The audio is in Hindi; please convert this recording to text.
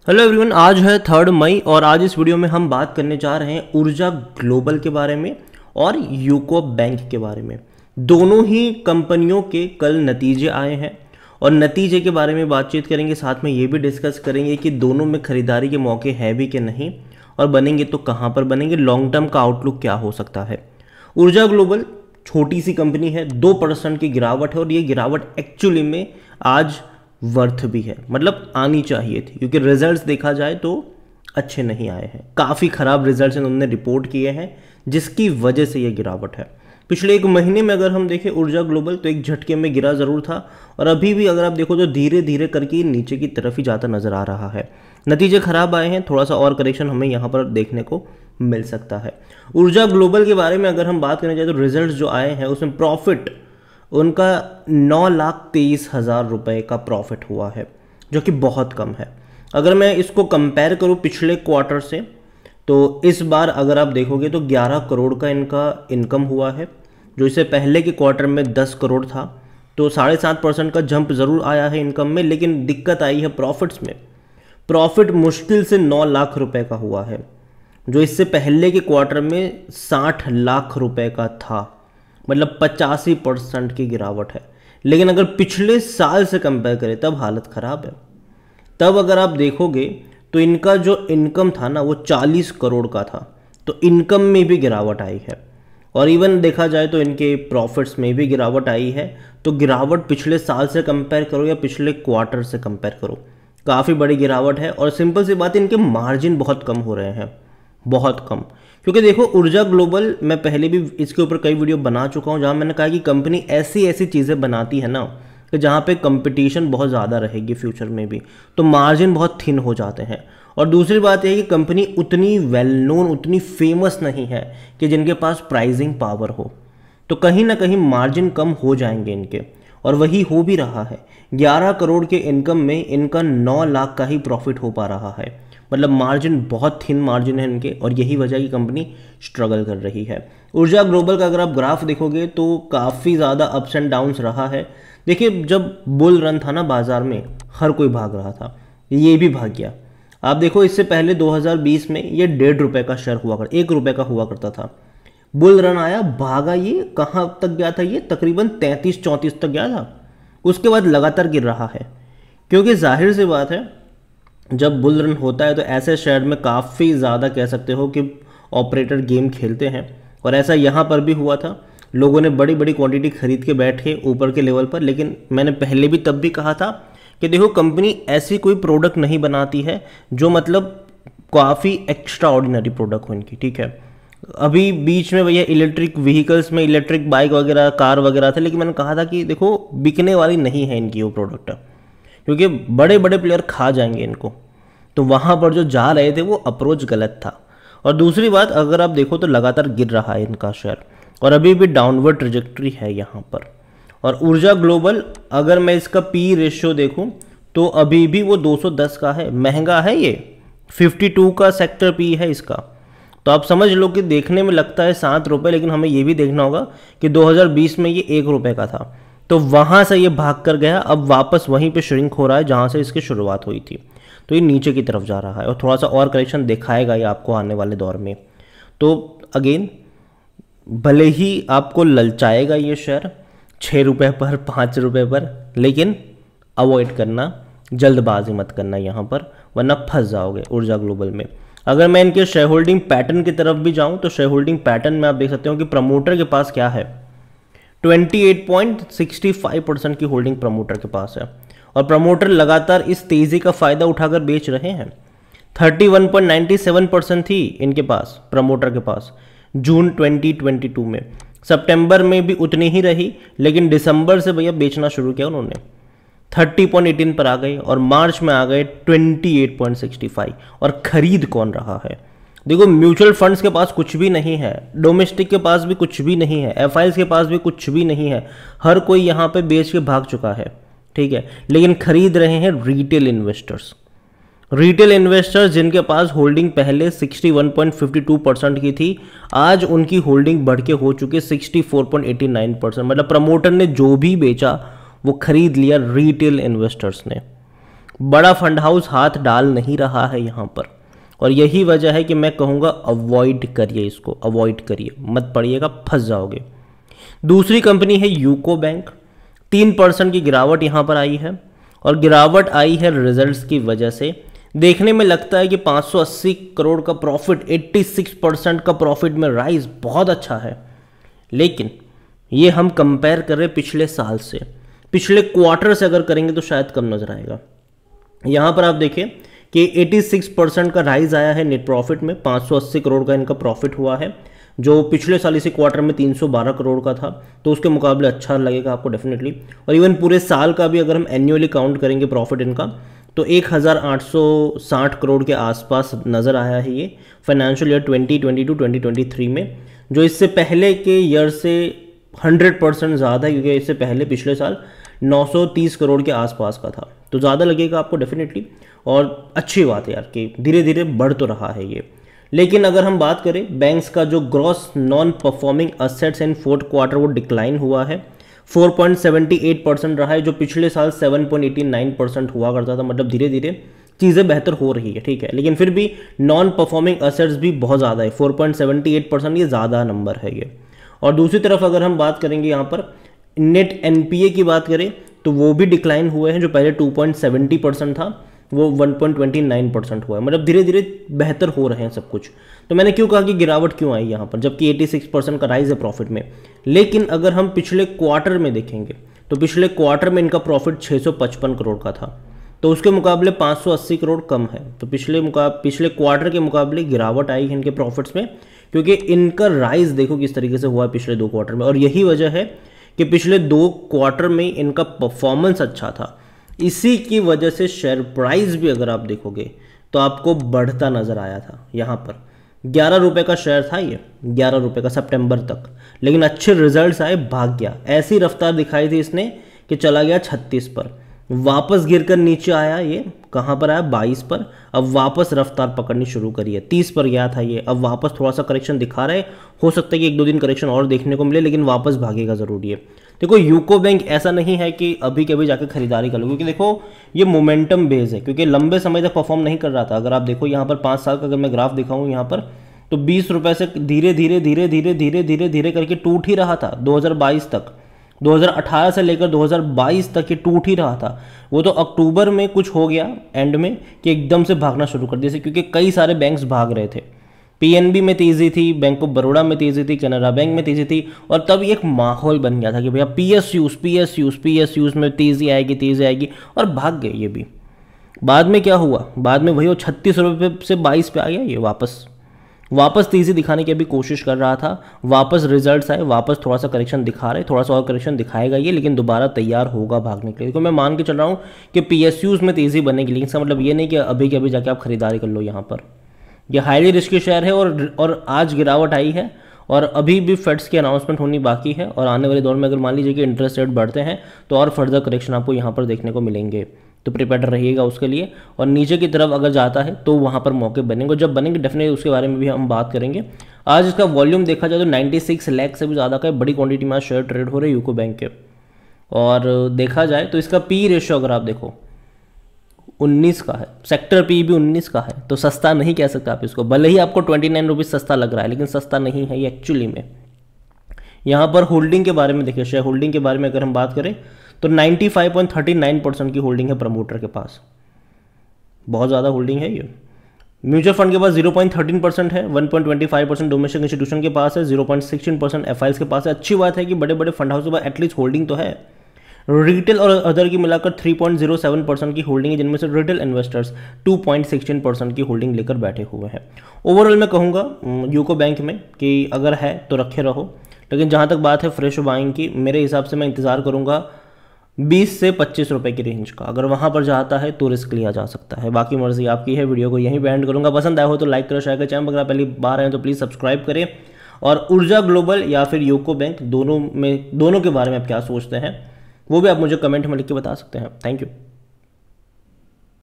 हेलो एवरीवन, आज है 3 मई और आज इस वीडियो में हम बात करने जा रहे हैं ऊर्जा ग्लोबल के बारे में और यूको बैंक के बारे में। दोनों ही कंपनियों के कल नतीजे आए हैं और नतीजे के बारे में बातचीत करेंगे। साथ में ये भी डिस्कस करेंगे कि दोनों में खरीदारी के मौके हैं भी कि नहीं, और बनेंगे तो कहाँ पर बनेंगे, लॉन्ग टर्म का आउटलुक क्या हो सकता है। ऊर्जा ग्लोबल छोटी सी कंपनी है, 2% की गिरावट है और ये गिरावट एक्चुअली में आज वर्थ भी है, मतलब आनी चाहिए थी, क्योंकि रिजल्ट्स देखा जाए तो अच्छे नहीं आए हैं। काफ़ी ख़राब रिजल्ट्स उन्होंने रिपोर्ट किए हैं, जिसकी वजह से ये गिरावट है। पिछले एक महीने में अगर हम देखें ऊर्जा ग्लोबल तो एक झटके में गिरा ज़रूर था, और अभी भी अगर आप देखो तो धीरे धीरे करके नीचे की तरफ ही जाता नज़र आ रहा है। नतीजे खराब आए हैं, थोड़ा सा और करेक्शन हमें यहाँ पर देखने को मिल सकता है। ऊर्जा ग्लोबल के बारे में अगर हम बात करने जाए तो रिजल्ट जो आए हैं उसमें प्रॉफिट उनका 9,23,000 रुपये का प्रॉफिट हुआ है, जो कि बहुत कम है। अगर मैं इसको कंपेयर करूं पिछले क्वार्टर से, तो इस बार अगर आप देखोगे तो 11 करोड़ का इनका इनकम हुआ है, जो इससे पहले के क्वार्टर में 10 करोड़ था। तो 7.5% का जंप ज़रूर आया है इनकम में, लेकिन दिक्कत आई है प्रॉफिट्स में। प्रॉफिट मुश्किल से 9 लाख रुपए का हुआ है, जो इससे पहले के क्वार्टर में 60 लाख रुपए का था, मतलब 85% की गिरावट है। लेकिन अगर पिछले साल से कंपेयर करें तब हालत ख़राब है। तब अगर आप देखोगे तो इनका जो इनकम था ना वो 40 करोड़ का था, तो इनकम में भी गिरावट आई है, और इवन देखा जाए तो इनके प्रॉफिट्स में भी गिरावट आई है। तो गिरावट पिछले साल से कंपेयर करो या पिछले क्वार्टर से कंपेयर करो, काफ़ी बड़ी गिरावट है। और सिंपल सी बात है, इनके मार्जिन बहुत कम हो रहे हैं, बहुत कम। क्योंकि देखो ऊर्जा ग्लोबल, मैं पहले भी इसके ऊपर कई वीडियो बना चुका हूँ जहाँ मैंने कहा कि कंपनी ऐसी ऐसी चीज़ें बनाती है ना कि जहाँ पे कंपटीशन बहुत ज़्यादा रहेगी फ्यूचर में भी, तो मार्जिन बहुत थिन हो जाते हैं। और दूसरी बात यह है कि कंपनी उतनी वेल नोन, उतनी फेमस नहीं है कि जिनके पास प्राइसिंग पावर हो, तो कहीं ना कहीं मार्जिन कम हो जाएंगे इनके, और वही हो भी रहा है। 11 करोड़ के इनकम में इनका 9 लाख का ही प्रॉफिट हो पा रहा है, मतलब मार्जिन बहुत थिन मार्जिन है इनके, और यही वजह की कंपनी स्ट्रगल कर रही है। ऊर्जा ग्लोबल का अगर आप ग्राफ देखोगे तो काफ़ी ज़्यादा अप्स एंड डाउन्स रहा है। देखिए, जब बुल रन था ना बाजार में, हर कोई भाग रहा था, ये भी भाग गया। आप देखो, इससे पहले 2020 में ये 1.5 रुपये का शेयर हुआ करता, 1 रुपये का हुआ करता था। बुल रन आया, भागा, ये कहाँ तक गया था, ये तकरीबन 33-34 तक गया था। उसके बाद लगातार गिर रहा है, क्योंकि जाहिर सी बात है जब बुल रन होता है तो ऐसे शेयर में काफ़ी ज़्यादा कह सकते हो कि ऑपरेटर गेम खेलते हैं, और ऐसा यहाँ पर भी हुआ था। लोगों ने बड़ी बड़ी क्वांटिटी खरीद के बैठे ऊपर के लेवल पर, लेकिन मैंने पहले भी तब भी कहा था कि देखो, कंपनी ऐसी कोई प्रोडक्ट नहीं बनाती है जो मतलब काफ़ी एक्स्ट्रा ऑर्डिनरी प्रोडक्ट हो इनकी, ठीक है। अभी बीच में भैया इलेक्ट्रिक व्हीकल्स में इलेक्ट्रिक बाइक वगैरह, कार वगैरह थे, लेकिन मैंने कहा था कि देखो बिकने वाली नहीं है इनकी वो प्रोडक्ट, क्योंकि बड़े बड़े प्लेयर खा जाएंगे इनको। तो वहाँ पर जो जा रहे थे वो अप्रोच गलत था। और दूसरी बात, अगर आप देखो तो लगातार गिर रहा है इनका शेयर, और अभी भी डाउनवर्ड ट्रेजेक्ट्री है यहाँ पर। और ऊर्जा ग्लोबल, अगर मैं इसका पी रेशियो देखूँ तो अभी भी वो 210 का है, महंगा है ये, 52 का सेक्टर पी है इसका। तो आप समझ लो कि देखने में लगता है 7 रुपये, लेकिन हमें ये भी देखना होगा कि 2020 में ये 1 रुपये का था, तो वहाँ से ये भाग कर गया, अब वापस वहीं पे श्रिंक हो रहा है जहाँ से इसकी शुरुआत हुई थी। तो ये नीचे की तरफ जा रहा है, और थोड़ा सा और करेक्शन दिखाएगा ये आपको आने वाले दौर में। तो अगेन, भले ही आपको ललचाएगा ये शेयर 6 रुपये पर, 5 रुपये पर, लेकिन अवॉइड करना, जल्दबाजी मत करना यहाँ पर, वरना फंस जाओगे ऊर्जा ग्लोबल में। अगर मैं इनके शेयर होल्डिंग पैटर्न की तरफ भी जाऊँ तो शेयर होल्डिंग पैटर्न में आप देख सकते हो कि प्रमोटर के पास क्या है, 28.65% की होल्डिंग प्रमोटर के पास है, और प्रमोटर लगातार इस तेजी का फायदा उठाकर बेच रहे हैं। 31.97% थी इनके पास, प्रमोटर के पास, जून 2022 में। सितंबर में भी उतनी ही रही, लेकिन दिसंबर से भैया बेचना शुरू किया उन्होंने, 30.18 पर आ गए, और मार्च में आ गए 28.65। और खरीद कौन रहा है? देखो, म्यूचुअल फंड्स के पास कुछ भी नहीं है, डोमेस्टिक के पास भी कुछ भी नहीं है, एफआईज के पास भी कुछ भी नहीं है, हर कोई यहाँ पे बेच के भाग चुका है, ठीक है। लेकिन खरीद रहे हैं रिटेल इन्वेस्टर्स। रिटेल इन्वेस्टर्स जिनके पास होल्डिंग पहले 61.52% की थी, आज उनकी होल्डिंग बढ़ के हो चुकी है 64.89%। मतलब प्रमोटर ने जो भी बेचा वो खरीद लिया रिटेल इन्वेस्टर्स ने। बड़ा फंड हाउस हाथ डाल नहीं रहा है यहाँ पर, और यही वजह है कि मैं कहूँगा अवॉइड करिए, इसको अवॉइड करिए, मत पड़िएगा, फंस जाओगे। दूसरी कंपनी है यूको बैंक। 3% की गिरावट यहाँ पर आई है, और गिरावट आई है रिजल्ट्स की वजह से। देखने में लगता है कि 580 करोड़ का प्रॉफिट, 86% का प्रॉफिट में राइज बहुत अच्छा है, लेकिन ये हम कंपेयर कर रहे हैं पिछले साल से, पिछले क्वार्टर से अगर करेंगे तो शायद कम नजर आएगा। यहाँ पर आप देखें कि 86% का राइज आया है नेट प्रॉफिट में, 580 करोड़ का इनका प्रॉफिट हुआ है, जो पिछले साल इसी क्वार्टर में 312 करोड़ का था, तो उसके मुकाबले अच्छा लगेगा आपको डेफिनेटली। और इवन पूरे साल का भी अगर हम एनुअली काउंट करेंगे प्रॉफिट इनका, तो 1860 करोड़ के आसपास नज़र आया है ये फाइनेंशियल ईयर 2022-2023 में, जो इससे पहले के ईयर से 100% ज़्यादा है, क्योंकि इससे पहले पिछले साल 930 करोड़ के आसपास का था। तो ज़्यादा लगेगा आपको डेफिनेटली, और अच्छी बात है यार कि धीरे धीरे बढ़ तो रहा है ये। लेकिन अगर हम बात करें बैंक्स का जो gross non performing assets in fourth quarter, वो डिक्लाइन हुआ है, 4.78% रहा है, जो पिछले साल 7.89% हुआ करता था। मतलब धीरे धीरे चीज़ें बेहतर हो रही है, ठीक है, लेकिन फिर भी नॉन परफॉर्मिंग असेट्स भी बहुत ज़्यादा है, 4.78%, ये ज़्यादा नंबर है ये। और दूसरी तरफ अगर हम बात करेंगे यहाँ पर नेट एनपीए की बात करें, तो वो भी डिक्लाइन हुए हैं, जो पहले 2.70% था वो 1.29% हुआ है। मतलब धीरे धीरे बेहतर हो रहे हैं सब कुछ। तो मैंने क्यों कहा कि गिरावट क्यों आई यहाँ पर, जबकि 86% का राइज है प्रॉफिट में। लेकिन अगर हम पिछले क्वार्टर में देखेंगे, तो पिछले क्वार्टर में इनका प्रॉफिट 655 करोड़ का था, तो उसके मुकाबले 580 करोड़ कम है। तो पिछले क्वार्टर के मुकाबले गिरावट आई है इनके प्रॉफिट्स में, क्योंकि इनका राइज देखो किस तरीके से हुआ है पिछले 2 क्वार्टर में। और यही वजह है कि पिछले 2 क्वार्टर में इनका परफॉर्मेंस अच्छा था। इसी की वजह से शेयर प्राइस भी अगर आप देखोगे तो आपको बढ़ता नजर आया था। यहाँ पर 11 रुपये का शेयर था ये, 11 रुपये का सितंबर तक, लेकिन अच्छे रिजल्ट्स आए, भाग गया। ऐसी रफ्तार दिखाई थी इसने कि चला गया 36 पर, वापस गिरकर नीचे आया, ये कहाँ पर आया 22 पर, अब वापस रफ्तार पकड़नी शुरू करी है। 30 पर गया था ये, अब वापस थोड़ा सा करेक्शन दिखा रहे, हो सकता है कि 1-2 दिन करेक्शन और देखने को मिले, लेकिन वापस भागेगा ज़रूरी है। देखो यूको बैंक ऐसा नहीं है कि अभी के अभी जाकर खरीदारी कर लो, क्योंकि देखो ये मोमेंटम बेस है, क्योंकि लंबे समय तक परफॉर्म नहीं कर रहा था। अगर आप देखो यहाँ पर 5 साल का अगर मैं ग्राफ दिखाऊँ यहाँ पर, तो 20 रुपये से धीरे धीरे धीरे धीरे धीरे धीरे धीरे करके टूट ही रहा था 2022 तक, 2018 से लेकर 2022 तक ये टूट ही रहा था। वो तो अक्टूबर में कुछ हो गया एंड में कि एकदम से भागना शुरू कर दिया, क्योंकि कई सारे बैंक्स भाग रहे थे। पीएनबी में तेज़ी थी, बैंक ऑफ बड़ौदा में तेज़ी थी, कैनरा बैंक में तेज़ी थी, और तब एक माहौल बन गया था कि भैया पीएसयूज में तेज़ी आएगी, और भाग गए ये भी। बाद में क्या हुआ, बाद में वही वो 36 रुपये से 22 पे आ गया, ये वापस तेज़ी दिखाने की अभी कोशिश कर रहा था, वापस रिजल्ट्स आए, वापस थोड़ा सा करेक्शन दिखा रहे, थोड़ा सा और करेक्शन दिखाएगा ये, लेकिन दोबारा तैयार होगा भागने के लिए। तो मैं मान के चल रहा हूँ कि पीएसयूज में तेज़ी बनेगी, लेकिन इसका मतलब ये नहीं कि अभी के अभी जाके आप खरीदारी कर लो। यहाँ पर ये हाईली रिस्की शेयर है, और आज गिरावट आई है, और अभी भी फेड्स की अनाउंसमेंट होनी बाकी है, और आने वाले दौर में अगर मान लीजिए कि इंटरेस्ट रेट बढ़ते हैं तो और फर्दर करेक्शन आपको यहाँ पर देखने को मिलेंगे। तो प्रिपेयर रहिएगा उसके लिए, और नीचे की तरफ अगर जाता है तो वहाँ पर मौके बनेंगे, जब बनेंगे डेफिनेटली उसके बारे में भी हम बात करेंगे। आज इसका वॉल्यूम देखा जाए तो 96 लाख से भी ज़्यादा का बड़ी क्वांटिटी में आज शेयर ट्रेड हो रहे हैं यूको बैंक के। और देखा जाए तो इसका पी रेशियो अगर आप देखो 19 का है, सेक्टर पी भी 19 का है, तो सस्ता नहीं कह सकते आप इसको। भले ही आपको 29 रुपीज़ सस्ता लग रहा है, लेकिन सस्ता नहीं है ये एक्चुअली में। यहाँ पर होल्डिंग के बारे में देखिए, शेयर होल्डिंग के बारे में अगर हम बात करें तो 95.39% की होल्डिंग है प्रमोटर के पास, बहुत ज़्यादा होल्डिंग है ये। म्यूचुअल फंड के पास 0.13% है, 1.25% डोमेस्टिक इंस्टीट्यूशन के पास है, 0.16% एफआईएस के पास है। अच्छी बात है कि बड़े बड़े फंड हाउस के पास एटलीस्ट होल्डिंग तो है। रिटेल और अदर की मिलाकर 3.07% की होल्डिंग है, जिनमें से रिटेल इन्वेस्टर्स 2.16% की होल्डिंग लेकर बैठे हुए हैं। ओवरऑल मैं कहूँगा यूको बैंक में कि अगर है तो रखे रहो, लेकिन जहाँ तक बात है फ्रेश बाइंग की, मेरे हिसाब से मैं इंतज़ार करूँगा 20 से 25 रुपये की रेंज का। अगर वहाँ पर जाता है तो रिस्क लिया जा सकता है, बाकी मर्जी आपकी है। वीडियो को यहीं पे एंड करूँगा। पसंद आया हो तो लाइक करो, शेयर करें। चैनल अगर आप पहली बार आए तो प्लीज़ सब्सक्राइब करें। और ऊर्जा ग्लोबल या फिर यूको बैंक दोनों के बारे में आप क्या सोचते हैं वो भी आप मुझे कमेंट में लिख के बता सकते हैं। Thank you.